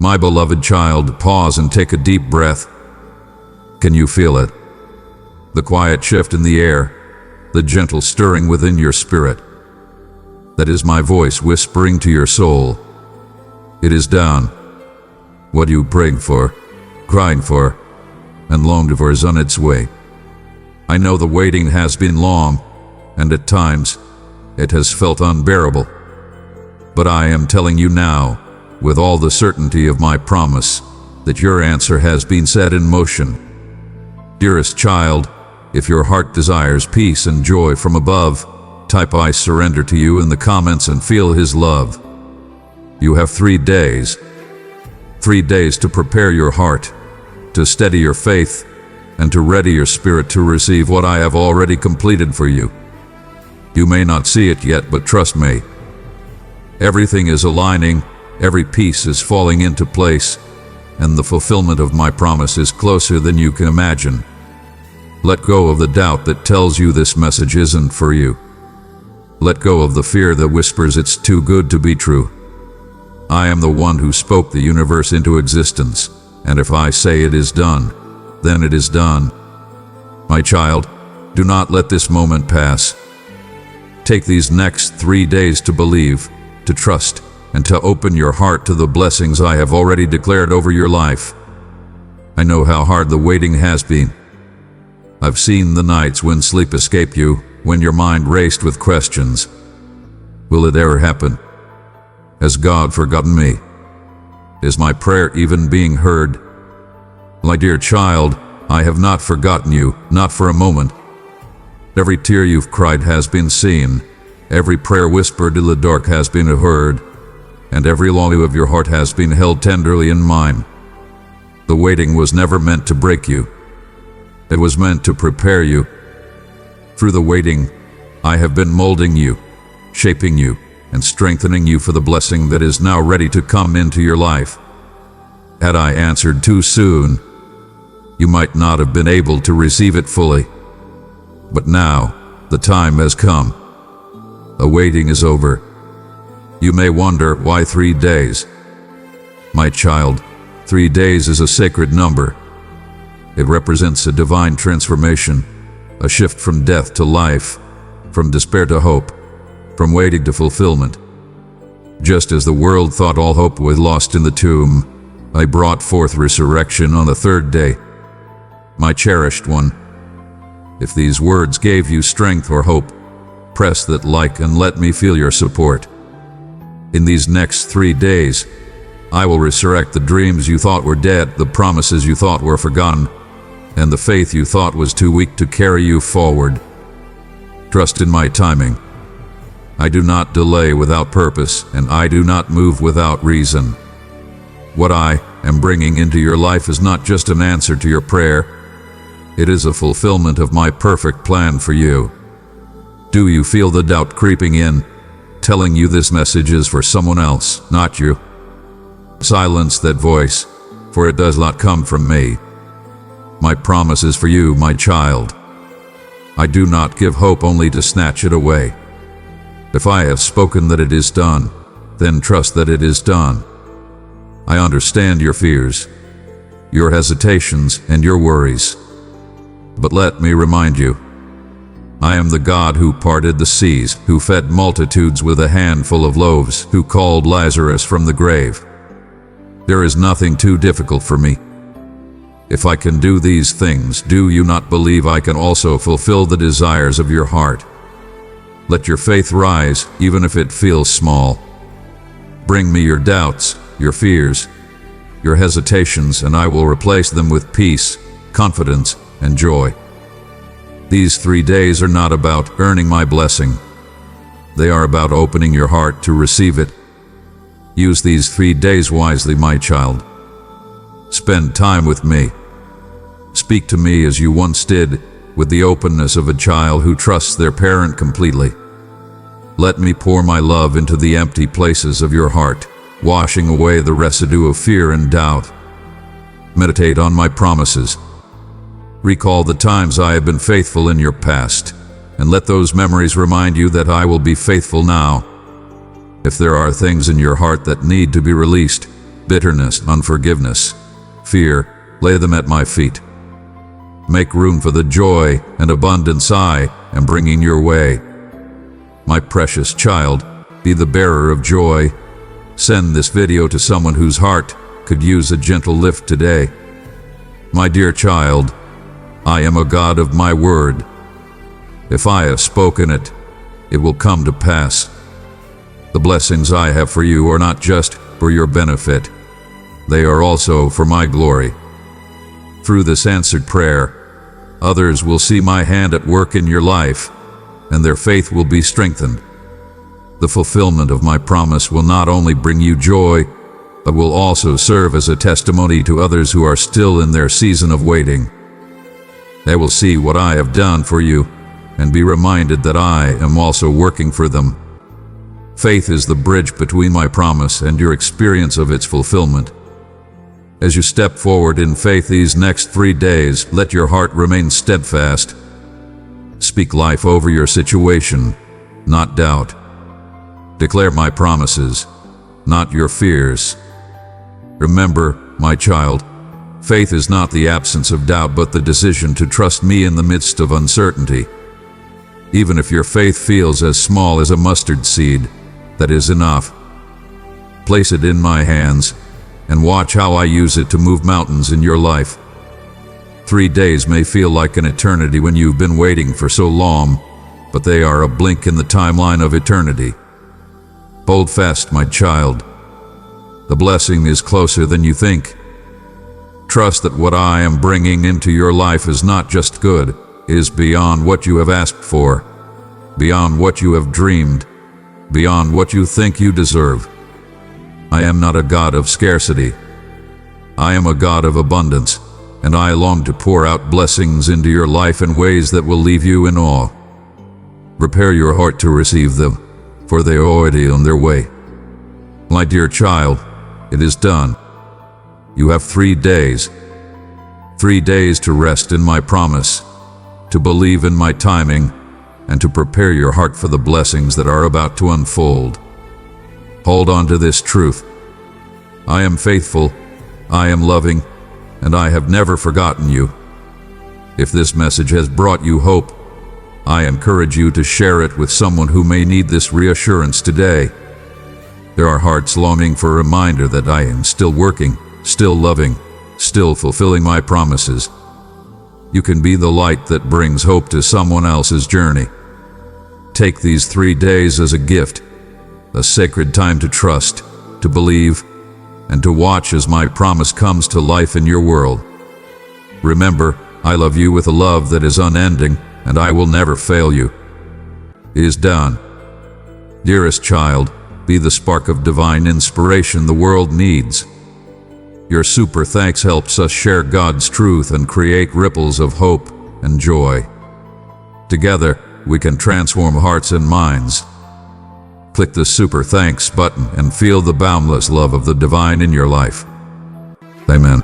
My beloved child, pause and take a deep breath. Can you feel it? The quiet shift in the air, the gentle stirring within your spirit. That is my voice whispering to your soul. It is done. What you prayed for, crying for, and longed for is on its way. I know the waiting has been long, and at times it has felt unbearable. But I am telling you now, with all the certainty of my promise, that your answer has been set in motion. Dearest child, if your heart desires peace and joy from above, type "I surrender" to you in the comments and feel His love. You have 3 days. 3 days to prepare your heart, to steady your faith, and to ready your spirit to receive what I have already completed for you. You may not see it yet, but trust me. Everything is aligning, every piece is falling into place, and the fulfillment of my promise is closer than you can imagine. Let go of the doubt that tells you this message isn't for you. Let go of the fear that whispers it's too good to be true. I am the one who spoke the universe into existence, and if I say it is done, then it is done. My child, do not let this moment pass. Take these next 3 days to believe, to trust, and to open your heart to the blessings I have already declared over your life. I know how hard the waiting has been. I've seen the nights when sleep escaped you, when your mind raced with questions. Will it ever happen? Has God forgotten me? Is my prayer even being heard? My dear child, I have not forgotten you, not for a moment. Every tear you've cried has been seen. Every prayer whispered in the dark has been heard. And every longing of your heart has been held tenderly in mine. The waiting was never meant to break you. It was meant to prepare you. Through the waiting, I have been molding you, shaping you, and strengthening you for the blessing that is now ready to come into your life. Had I answered too soon, you might not have been able to receive it fully. But now, the time has come. The waiting is over. You may wonder, why 3 days? My child, 3 days is a sacred number. It represents a divine transformation, a shift from death to life, from despair to hope, from waiting to fulfillment. Just as the world thought all hope was lost in the tomb, I brought forth resurrection on the 3rd day. My cherished one, if these words gave you strength or hope, press that like and let me feel your support. In these next 3 days, I will resurrect the dreams you thought were dead, the promises you thought were forgotten, and the faith you thought was too weak to carry you forward. Trust in my timing. I do not delay without purpose, and I do not move without reason. What I am bringing into your life is not just an answer to your prayer. It is a fulfillment of my perfect plan for you. Do you feel the doubt creeping in, telling you this message is for someone else, not you? Silence that voice, for it does not come from me. My promise is for you, my child. I do not give hope only to snatch it away. If I have spoken that it is done, then trust that it is done. I understand your fears, your hesitations, and your worries. But let me remind you, I am the God who parted the seas, who fed multitudes with a handful of loaves, who called Lazarus from the grave. There is nothing too difficult for me. If I can do these things, do you not believe I can also fulfill the desires of your heart? Let your faith rise, even if it feels small. Bring me your doubts, your fears, your hesitations, and I will replace them with peace, confidence, and joy. These 3 days are not about earning my blessing. They are about opening your heart to receive it. Use these 3 days wisely, my child. Spend time with me. Speak to me as you once did, with the openness of a child who trusts their parent completely. Let me pour my love into the empty places of your heart, washing away the residue of fear and doubt. Meditate on my promises. Recall the times I have been faithful in your past, and let those memories remind you that I will be faithful now. If there are things in your heart that need to be released, bitterness, unforgiveness, fear, lay them at my feet. Make room for the joy and abundance I am bringing your way. My precious child, be the bearer of joy. Send this video to someone whose heart could use a gentle lift today. My dear child, I am a God of my word. If I have spoken it, it will come to pass. The blessings I have for you are not just for your benefit. They are also for my glory. Through this answered prayer, others will see my hand at work in your life, and their faith will be strengthened. The fulfillment of my promise will not only bring you joy, but will also serve as a testimony to others who are still in their season of waiting. They will see what I have done for you, and be reminded that I am also working for them. Faith is the bridge between my promise and your experience of its fulfillment. As you step forward in faith these next 3 days, let your heart remain steadfast. Speak life over your situation, not doubt. Declare my promises, not your fears. Remember, my child, faith is not the absence of doubt, but the decision to trust me in the midst of uncertainty. Even if your faith feels as small as a mustard seed, that is enough. Place it in my hands, and watch how I use it to move mountains in your life. 3 days may feel like an eternity when you've been waiting for so long, but they are a blink in the timeline of eternity. Hold fast, my child. The blessing is closer than you think. Trust that what I am bringing into your life is not just good, it is beyond what you have asked for, beyond what you have dreamed, beyond what you think you deserve. I am not a God of scarcity. I am a God of abundance, and I long to pour out blessings into your life in ways that will leave you in awe. Prepare your heart to receive them, for they are already on their way. My dear child, it is done. You have 3 days. 3 days to rest in my promise, to believe in my timing, and to prepare your heart for the blessings that are about to unfold. Hold on to this truth. I am faithful, I am loving, and I have never forgotten you. If this message has brought you hope, I encourage you to share it with someone who may need this reassurance today. There are hearts longing for a reminder that I am still working, still loving, still fulfilling my promises. You can be the light that brings hope to someone else's journey. Take these 3 days as a gift, a sacred time to trust, to believe, and to watch as my promise comes to life in your world. Remember, I love you with a love that is unending, and I will never fail you. It is done. Dearest child, be the spark of divine inspiration the world needs. Your super thanks helps us share God's truth and create ripples of hope and joy. Together, we can transform hearts and minds. Click the super thanks button and feel the boundless love of the divine in your life. Amen.